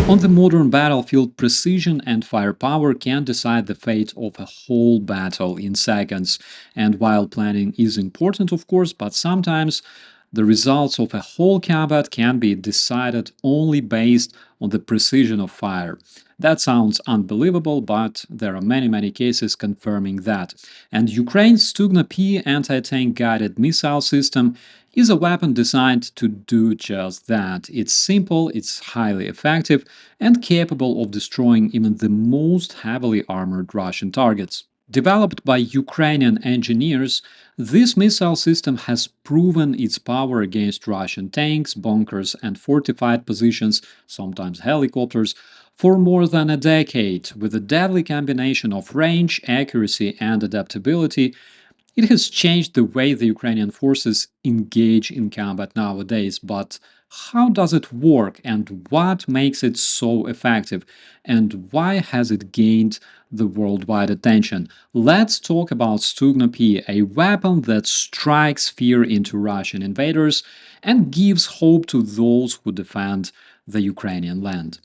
On the modern battlefield, precision and firepower can decide the fate of a whole battle in seconds. And while planning is important, of course, but sometimes the results of a whole combat can be decided only based on the precision of fire. That sounds unbelievable, but there are many cases confirming that. And Ukraine's Stugna-P anti-tank guided missile system is a weapon designed to do just that. It's simple, it's highly effective, and capable of destroying even the most heavily armored Russian targets. Developed by Ukrainian engineers, this missile system has proven its power against Russian tanks, bunkers, and fortified positions, sometimes helicopters, for more than a decade. With a deadly combination of range, accuracy, and adaptability, it has changed the way the Ukrainian forces engage in combat nowadays. But how does it work, and what makes it so effective, and why has it gained the worldwide attention? Let's talk about Stugna-P, a weapon that strikes fear into Russian invaders and gives hope to those who defend the Ukrainian land.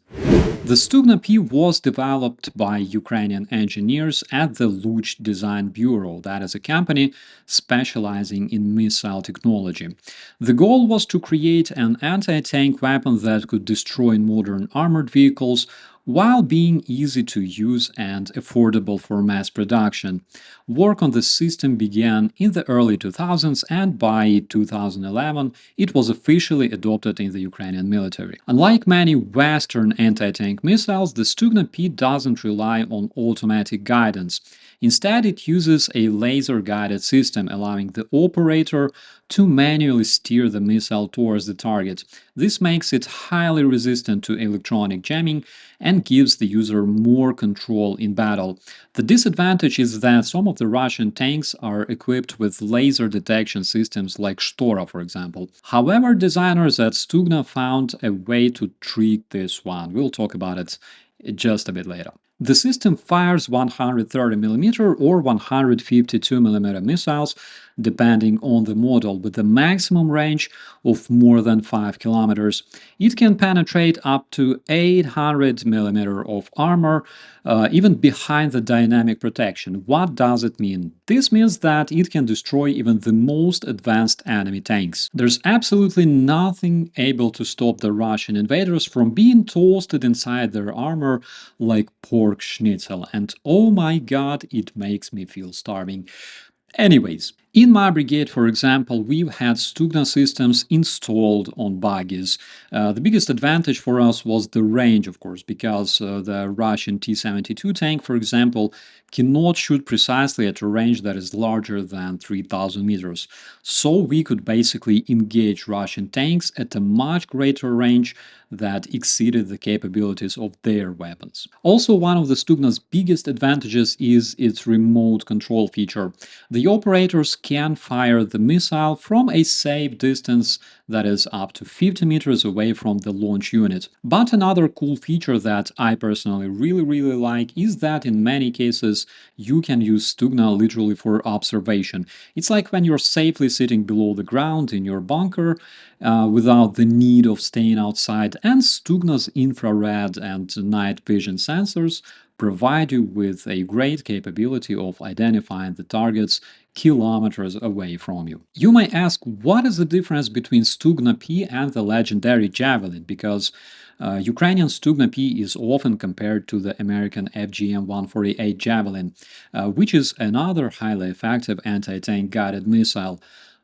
The Stugna-P was developed by Ukrainian engineers at the Luch Design Bureau, that is a company specializing in missile technology. The goal was to create an anti-tank weapon that could destroy modern armored vehicles while being easy to use and affordable for mass production. Work on the system began in the early 2000s, and by 2011 it was officially adopted in the Ukrainian military. Unlike many Western anti-tank missiles, the Stugna-P doesn't rely on automatic guidance. Instead, it uses a laser-guided system, allowing the operator to manually steer the missile towards the target. This makes it highly resistant to electronic jamming and gives the user more control in battle. The disadvantage is that some of the Russian tanks are equipped with laser detection systems like Shtora, for example. However, designers at Stugna found a way to treat this one. We'll talk about it just a bit later. The system fires 130mm or 152mm missiles, depending on the model, with a maximum range of more than 5 kilometers. It can penetrate up to 800mm of armor, even behind the dynamic protection. What does it mean? This means that it can destroy even the most advanced enemy tanks. There's absolutely nothing able to stop the Russian invaders from being toasted inside their armor like pork schnitzel, and oh my god, it makes me feel starving. Anyways, in my brigade, for example, we've had Stugna systems installed on buggies. The biggest advantage for us was the range, of course, because the Russian T-72 tank, for example, cannot shoot precisely at a range that is larger than 3000 meters. So we could basically engage Russian tanks at a much greater range that exceeded the capabilities of their weapons. Also, one of the Stugna's biggest advantages is its remote control feature. The operators can fire the missile from a safe distance, that is up to 50 meters away from the launch unit. But another cool feature that I personally really like is that in many cases you can use Stugna literally for observation. It's like when you're safely sitting below the ground in your bunker without the need of staying outside, and Stugna's infrared and night vision sensors provide you with a great capability of identifying the targets kilometers away from you. You may ask, what is the difference between Stugna-P and the legendary Javelin? Because Ukrainian Stugna-P is often compared to the American FGM-148 Javelin, which is another highly effective anti-tank guided missile.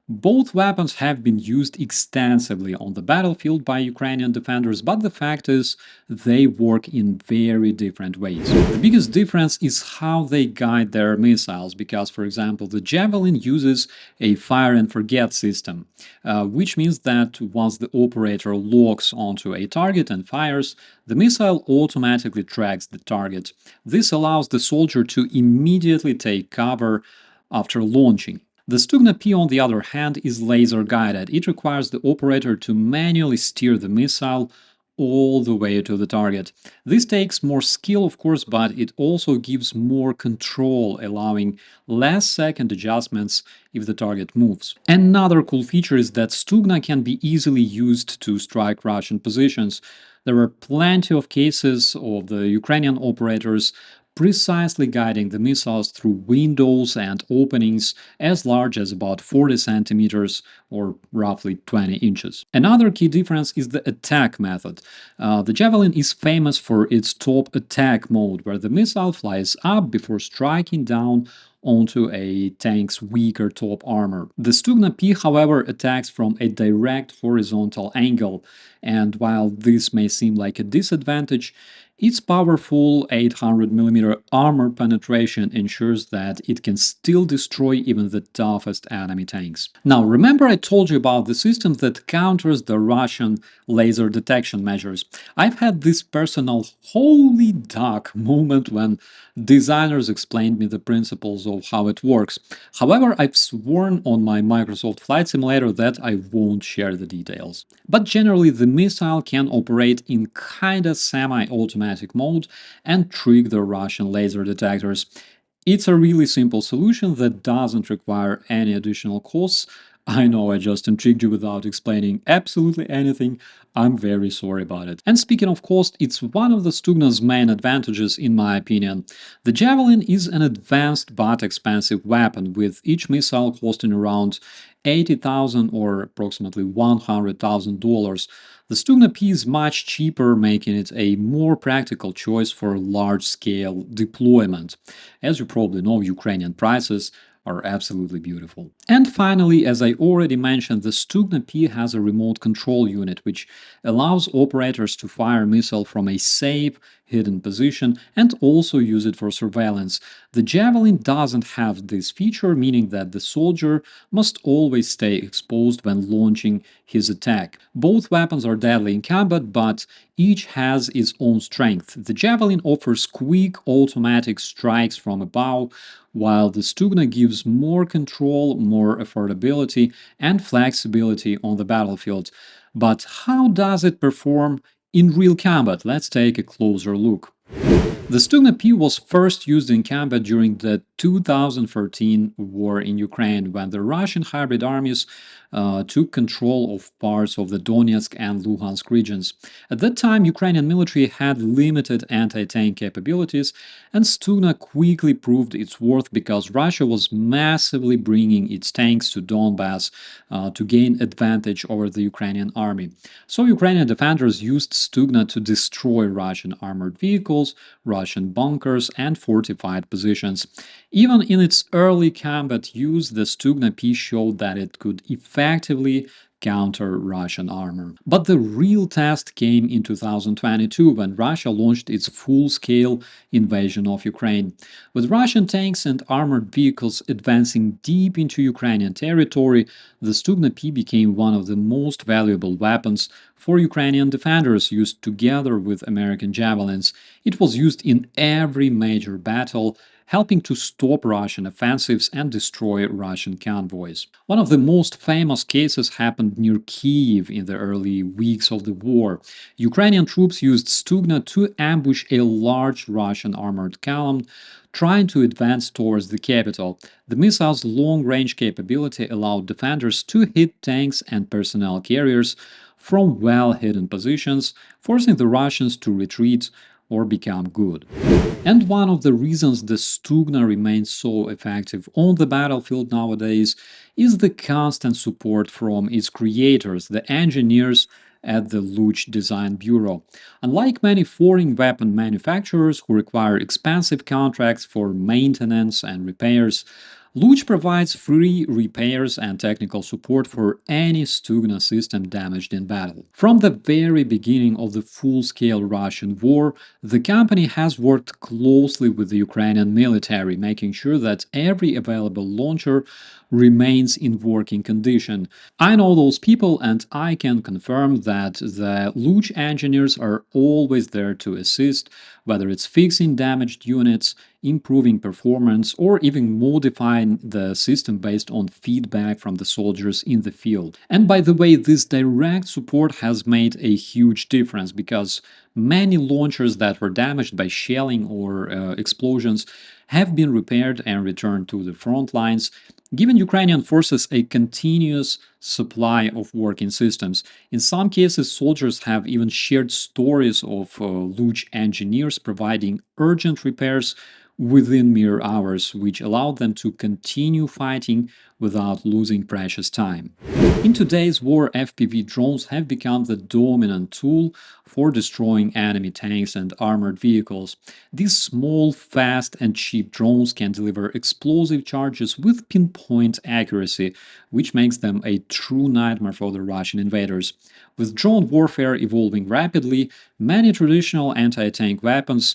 Both weapons have been used extensively on the battlefield by Ukrainian defenders, but the fact is they work in very different ways. The biggest difference is how they guide their missiles, because, for example, the Javelin uses a fire and forget system, which means that once the operator locks onto a target and fires, the missile automatically tracks the target. This allows the soldier to immediately take cover after launching. The Stugna-P, on the other hand, is laser-guided. It requires the operator to manually steer the missile all the way to the target. This takes more skill, of course, but it also gives more control, allowing less second adjustments if the target moves. Another cool feature is that Stugna can be easily used to strike Russian positions. There are plenty of cases of the Ukrainian operators precisely guiding the missiles through windows and openings as large as about 40 centimeters or roughly 20 inches. Another key difference is the attack method. The Javelin is famous for its top attack mode, where the missile flies up before striking down onto a tank's weaker top armor. The Stugna-P, however, attacks from a direct horizontal angle, and while this may seem like a disadvantage, its powerful 800mm armor penetration ensures that it can still destroy even the toughest enemy tanks. Now, remember I told you about the system that counters the Russian laser detection measures. I've had this personal holy duck moment when designers explained me the principles of how it works. However, I've sworn on my Microsoft Flight Simulator that I won't share the details. But generally, the missile can operate in kinda semi-automatic mode and trick the Russian laser detectors. It's a really simple solution that doesn't require any additional costs. I know I just intrigued you without explaining absolutely anything. I'm very sorry about it. And speaking of cost, it's one of the Stugna's main advantages in my opinion. The Javelin is an advanced but expensive weapon, with each missile costing around 80,000 or approximately $100,000. The Stugna-P is much cheaper, making it a more practical choice for large-scale deployment. As you probably know, Ukrainian prices are absolutely beautiful. And finally, as I already mentioned, the Stugna-P has a remote control unit, which allows operators to fire a missile from a safe, hidden position and also use it for surveillance. The Javelin doesn't have this feature, meaning that the soldier must always stay exposed when launching his attack. Both weapons are deadly in combat, but each has its own strength. The Javelin offers quick automatic strikes from above, while the Stugna gives more control, more affordability, and flexibility on the battlefield. But how does it perform in real combat? Let's take a closer look. The Stugna-P was first used in combat during the 2014 war in Ukraine, when the Russian hybrid armies took control of parts of the Donetsk and Luhansk regions. At that time, Ukrainian military had limited anti-tank capabilities, and Stugna quickly proved its worth because Russia was massively bringing its tanks to Donbass to gain advantage over the Ukrainian army. So Ukrainian defenders used Stugna to destroy Russian armored vehicles, Russian bunkers, and fortified positions. Even in its early combat use, the Stugna-P showed that it could effectively counter Russian armor. But the real test came in 2022, when Russia launched its full-scale invasion of Ukraine. With Russian tanks and armored vehicles advancing deep into Ukrainian territory, the Stugna-P became one of the most valuable weapons for Ukrainian defenders, used together with American javelins. It was used in every major battle, helping to stop Russian offensives and destroy Russian convoys. One of the most famous cases happened near Kyiv in the early weeks of the war. Ukrainian troops used Stugna to ambush a large Russian armored column trying to advance towards the capital. The missile's long-range capability allowed defenders to hit tanks and personnel carriers from well-hidden positions, forcing the Russians to retreat or become good. And one of the reasons the Stugna remains so effective on the battlefield nowadays is the constant support from its creators, the engineers at the Luch Design Bureau. Unlike many foreign weapon manufacturers who require expensive contracts for maintenance and repairs, Luch provides free repairs and technical support for any Stugna system damaged in battle. From the very beginning of the full-scale Russian war, the company has worked closely with the Ukrainian military, making sure that every available launcher remains in working condition. I know those people, and I can confirm that the Luch engineers are always there to assist, whether it's fixing damaged units, improving performance, or even modifying the system based on feedback from the soldiers in the field. And by the way, this direct support has made a huge difference because many launchers that were damaged by shelling or explosions have been repaired and returned to the front lines, giving Ukrainian forces a continuous supply of working systems. In some cases, soldiers have even shared stories of Luch engineers providing urgent repairs within mere hours, which allowed them to continue fighting without losing precious time. In today's war, FPV drones have become the dominant tool for destroying enemy tanks and armored vehicles. These small, fast, and cheap drones can deliver explosive charges with pinpoint accuracy, which makes them a true nightmare for the Russian invaders. With drone warfare evolving rapidly, many traditional anti-tank weapons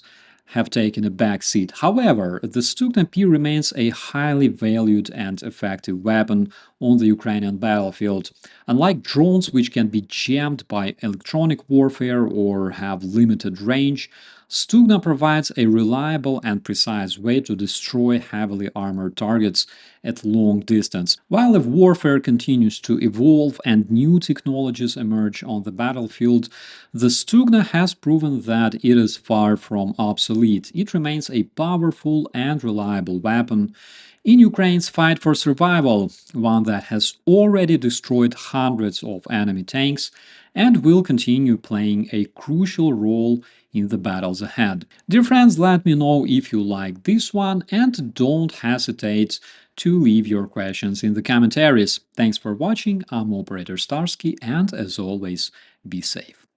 have taken a back seat. However, the Stugna-P remains a highly valued and effective weapon on the Ukrainian battlefield. Unlike drones, which can be jammed by electronic warfare or have limited range, Stugna provides a reliable and precise way to destroy heavily armored targets at long distance. While if warfare continues to evolve and new technologies emerge on the battlefield, the Stugna has proven that it is far from obsolete. It remains a powerful and reliable weapon in Ukraine's fight for survival, one that has already destroyed hundreds of enemy tanks and will continue playing a crucial role in the battles ahead. Dear friends, let me know if you like this one and don't hesitate to leave your questions in the commentaries. Thanks for watching, I'm Operator Starsky, and as always, be safe.